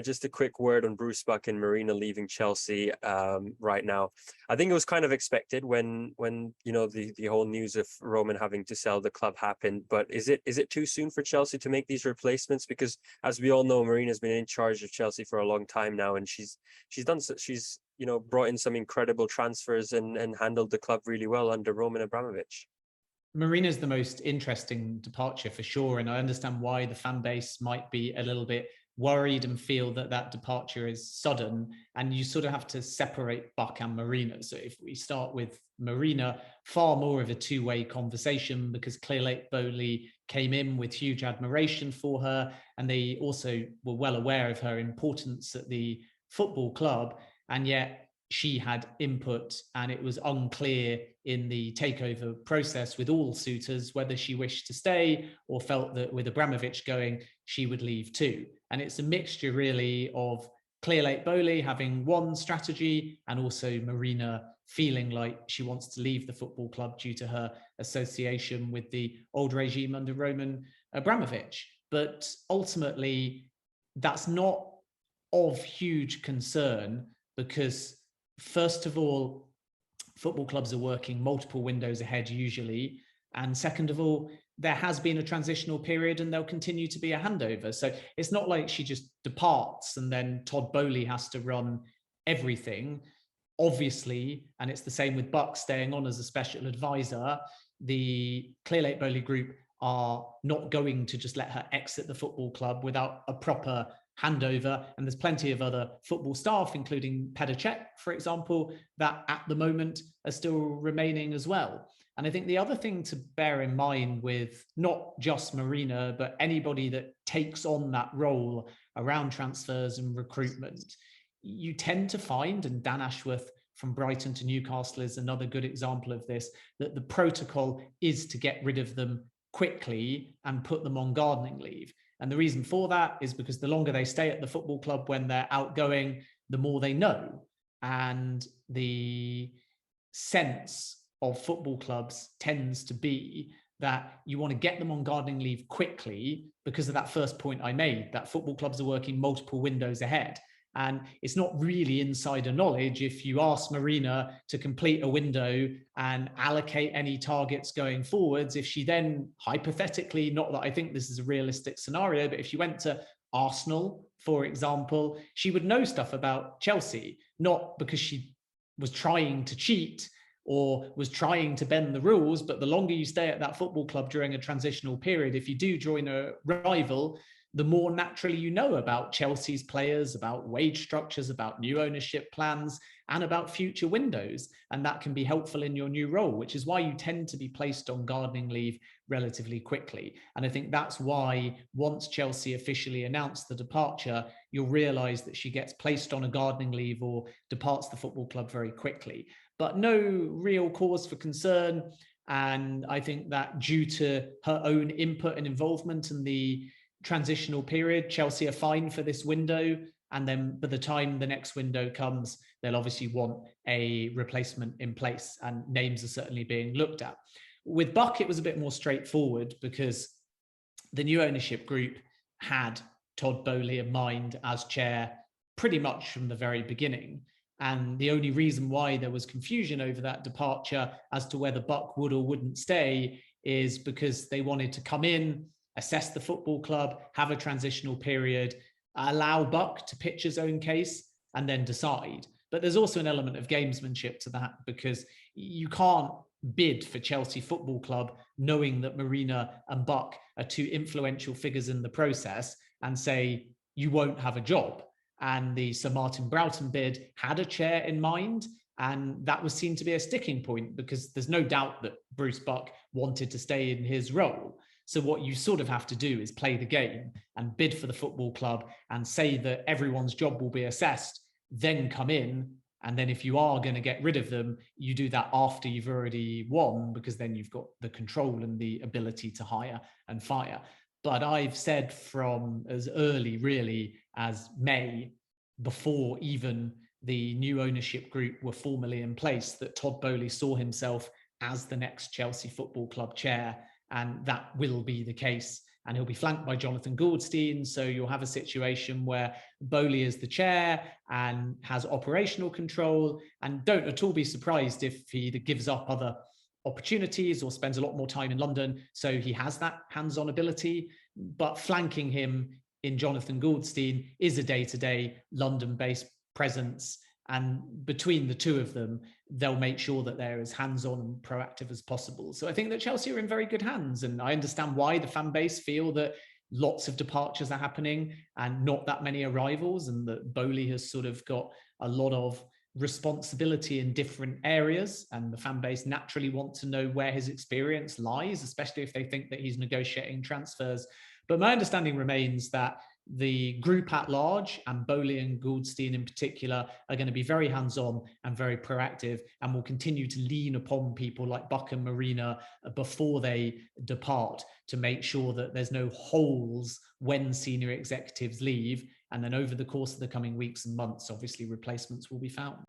Just a quick word on Bruce Buck and Marina leaving Chelsea right now. I think it was kind of expected when the whole news of Roman having to sell the club happened. But is it too soon for Chelsea to make these replacements? Because as we all know, Marina's been in charge of Chelsea for a long time now, and she's brought in some incredible transfers and handled the club really well under Roman Abramovich. Marina's the most interesting departure for sure, and I understand why the fan base might be a little bit worried and feel that departure is sudden, and you sort of have to separate Buck and Marina. So if we start with Marina, far more of a two-way conversation, because Clearlake-Bowley came in with huge admiration for her, and they also were well aware of her importance at the football club, and yet she had input, and it was unclear in the takeover process with all suitors whether she wished to stay or felt that with Abramovich going, she would leave too. And it's a mixture really of Clearlake-Bowley having one strategy and also Marina feeling like she wants to leave the football club due to her association with the old regime under Roman Abramovich. But ultimately, that's not of huge concern because, first of all, football clubs are working multiple windows ahead usually. And second of all, there has been a transitional period and there'll continue to be a handover. So it's not like she just departs and then Todd Bowley has to run everything. Obviously, and it's the same with Buck staying on as a special advisor, the Clearlake-Bowley group are not going to just let her exit the football club without a proper handover. And there's plenty of other football staff, including Pedacek, for example, that at the moment are still remaining as well. And I think the other thing to bear in mind with not just Marina, but anybody that takes on that role around transfers and recruitment, you tend to find, and Dan Ashworth from Brighton to Newcastle is another good example of this, that the protocol is to get rid of them quickly and put them on gardening leave. And the reason for that is because the longer they stay at the football club when they're outgoing, the more they know. And the sense of football clubs tends to be that you want to get them on gardening leave quickly because of that first point I made, that football clubs are working multiple windows ahead. And it's not really insider knowledge if you ask Marina to complete a window and allocate any targets going forwards. If she then hypothetically, not that I think this is a realistic scenario, but if she went to Arsenal, for example, she would know stuff about Chelsea, not because she was trying to cheat or was trying to bend the rules, but the longer you stay at that football club during a transitional period, if you do join a rival, the more naturally you know about Chelsea's players, about wage structures, about new ownership plans, and about future windows. And that can be helpful in your new role, which is why you tend to be placed on gardening leave relatively quickly. And I think that's why once Chelsea officially announced the departure, you'll realize that she gets placed on a gardening leave or departs the football club very quickly. But no real cause for concern. And I think that due to her own input and involvement in the transitional period, Chelsea are fine for this window, and then by the time the next window comes, they'll obviously want a replacement in place, and names are certainly being looked at. With Buck, it was a bit more straightforward because the new ownership group had Todd Bowley in mind as chair pretty much from the very beginning. And the only reason why there was confusion over that departure as to whether Buck would or wouldn't stay is because they wanted to come in, assess the football club, have a transitional period, allow Buck to pitch his own case, and then decide. But there's also an element of gamesmanship to that because you can't bid for Chelsea Football Club knowing that Marina and Buck are two influential figures in the process and say you won't have a job. And the Sir Martin Broughton bid had a chair in mind, and that was seen to be a sticking point because there's no doubt that Bruce Buck wanted to stay in his role. So what you sort of have to do is play the game and bid for the football club and say that everyone's job will be assessed, then come in. And then if you are going to get rid of them, you do that after you've already won, because then you've got the control and the ability to hire and fire. But I've said from as early really as May, before even the new ownership group were formally in place, that Todd Bowley saw himself as the next Chelsea Football Club chair. And that will be the case. and he'll be flanked by Jonathan Goldstein. So you'll have a situation where Bowley is the chair and has operational control, and don't at all be surprised if he either gives up other opportunities or spends a lot more time in London. So he has that hands-on ability, but flanking him in Jonathan Goldstein is a day-to-day London-based presence. And between the two of them, they'll make sure that they're as hands-on and proactive as possible. So I think that Chelsea are in very good hands. And I understand why the fan base feel that lots of departures are happening and not that many arrivals, and that Bowley has sort of got a lot of responsibility in different areas, and the fan base naturally want to know where his experience lies, especially if they think that he's negotiating transfers. But my understanding remains that the group at large, and Bowley and Goldstein in particular, are going to be very hands-on and very proactive, and will continue to lean upon people like Buck and Marina before they depart to make sure that there's no holes when senior executives leave. And then over the course of the coming weeks and months, obviously replacements will be found.